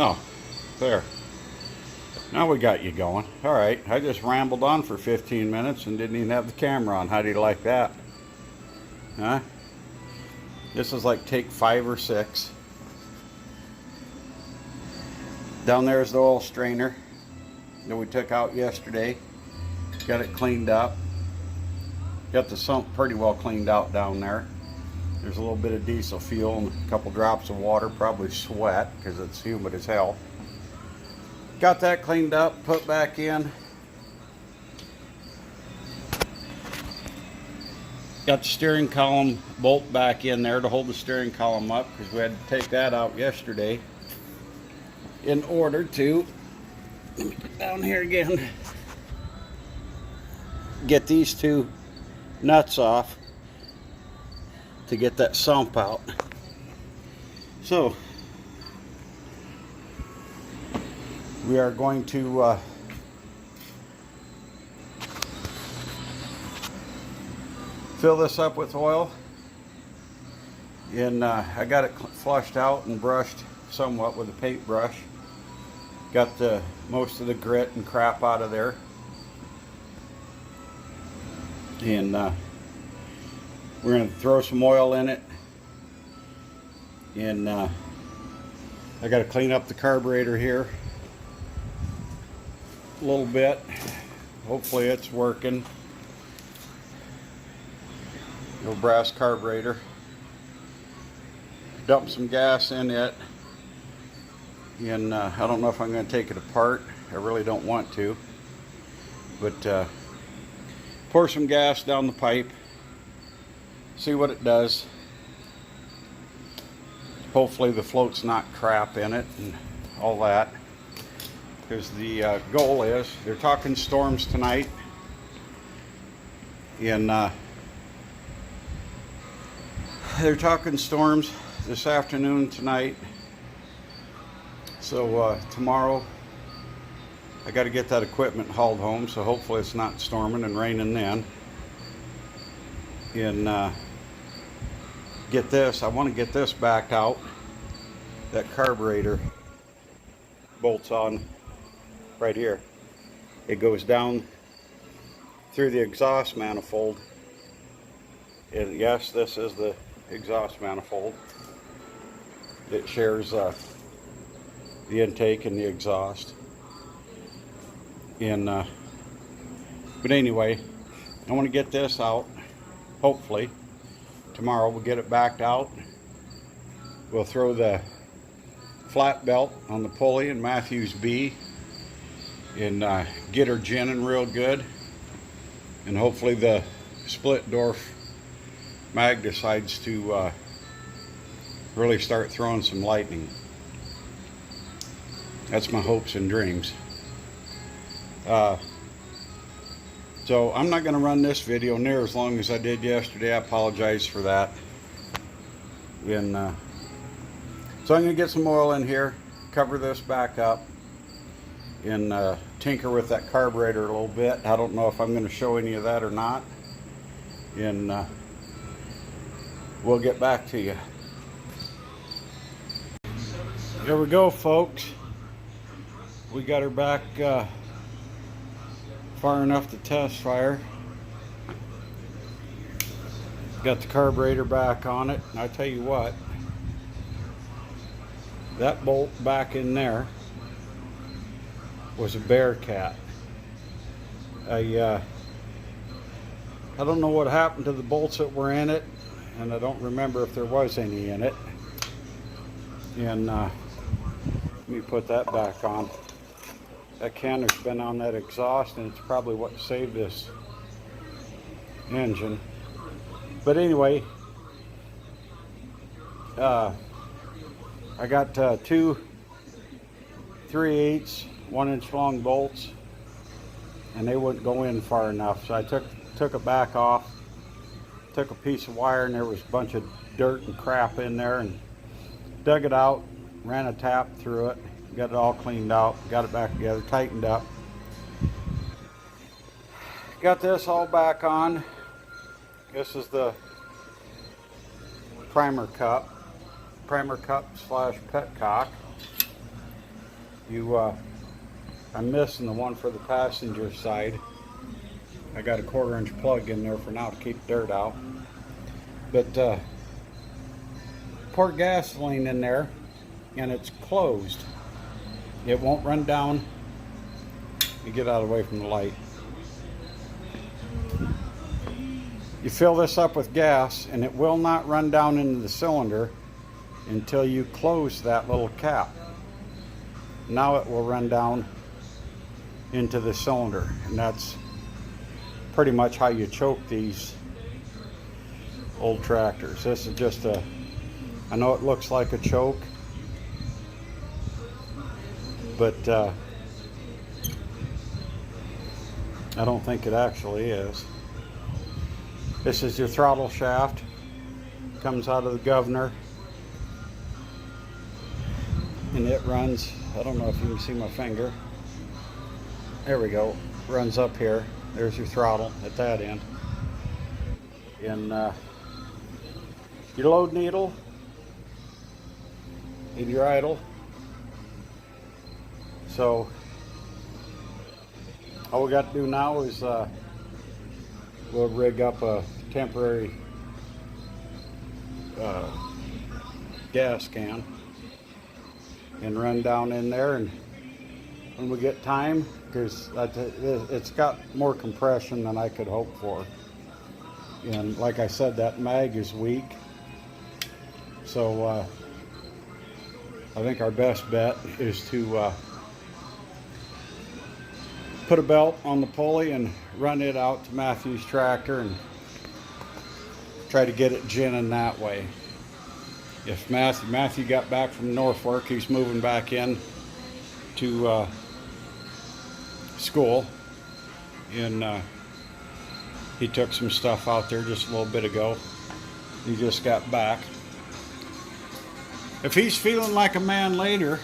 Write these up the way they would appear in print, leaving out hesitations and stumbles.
Oh, there. Now we got you going. All right, I just rambled on for 15 minutes and didn't even have the camera on. How do you like that? Huh? This is like take 5 or 6. Down there is the oil strainer that we took out yesterday. Got it cleaned up. Got the sump pretty well cleaned out down there. There's a little bit of diesel fuel and a couple drops of water, probably sweat because it's humid as hell. Got that cleaned up, put back in. Got the steering column bolt back in there to hold the steering column up because we had to take that out yesterday in order to, let me get down here again, get these 2 nuts off to get that sump out. So we are going to fill this up with oil, and I got it flushed out and brushed somewhat with a paintbrush. Got the most of the grit and crap out of there, and we're going to throw some oil in it, and I got to clean up the carburetor here a little bit. Hopefully it's working. No brass carburetor. Dump some gas in it, and I don't know if I'm going to take it apart. I really don't want to, but pour some gas down the pipe, see what it does. Hopefully the float's not crap in it and all that, because the goal is, they're talking storms tonight, and they're talking storms this afternoon, tonight. So tomorrow I got to get that equipment hauled home, so hopefully it's not storming and raining then. And get this, I want to get this back out. That carburetor bolts on right here. It goes down through the exhaust manifold. And yes, this is the exhaust manifold. It shares the intake and the exhaust. And but anyway, I want to get this out. Hopefully tomorrow we'll get it backed out. We'll throw the flat belt on the pulley in Matthews B and get her ginning real good, and hopefully the split door mag decides to really start throwing some lightning. That's my hopes and dreams. So I'm not going to run this video near as long as I did yesterday. I apologize for that. And so I'm going to get some oil in here, cover this back up, and tinker with that carburetor a little bit. I don't know if I'm going to show any of that or not. And we'll get back to you. There we go, folks. We got her back far enough to test fire. Got the carburetor back on it. And I tell you what, that bolt back in there was a Bearcat. I don't know what happened to the bolts that were in it, and I don't remember if there was any in it. And let me put that back on. That canner's been on that exhaust, and it's probably what saved this engine. But anyway, I got 2 3/8 1-inch long bolts, and they wouldn't go in far enough. So I took it back off, took a piece of wire, and there was a bunch of dirt and crap in there, and dug it out, ran a tap through it, got it all cleaned out, got it back together, tightened up. Got this all back on. This is the primer cup / petcock. I'm missing the one for the passenger side. I got a 1/4 inch plug in there for now to keep dirt out. But pour gasoline in there and it's closed. It won't run down. You get out of the way from the light. You fill this up with gas and it will not run down into the cylinder until you close that little cap. Now it will run down into the cylinder, and that's pretty much how you choke these old tractors. This is just I know it looks like a choke, but I don't think it actually is. This is your throttle shaft. Comes out of the governor, and it runs, I don't know if you can see my finger. There we go. Runs up here. There's your throttle at that end. And your load needle and your idle. So all we got to do now is we'll rig up a temporary gas can and run down in there, and when we get time, because it's got more compression than I could hope for, and like I said, that mag is weak, so I think our best bet is to put a belt on the pulley and run it out to Matthew's tractor and try to get it ginning that way. If Matthew got back from Norfolk, he's moving back in to school, and he took some stuff out there just a little bit ago. He just got back. If he's feeling like a man later,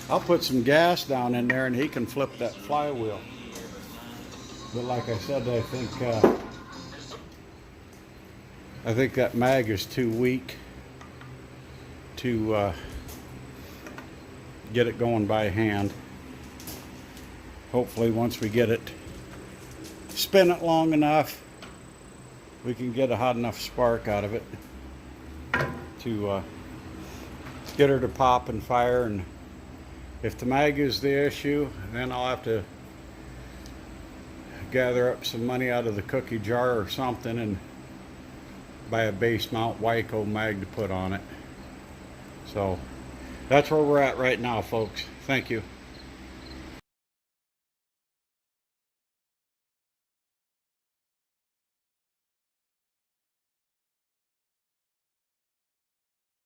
I'll put some gas down in there and he can flip that flywheel. But like I said, I think that mag is too weak to get it going by hand. Hopefully once we get it, spin it long enough, we can get a hot enough spark out of it to get her to pop and fire. And if the mag is the issue, then I'll have to gather up some money out of the cookie jar or something and buy a base mount Wyco mag to put on it. So that's where we're at right now, folks. Thank you.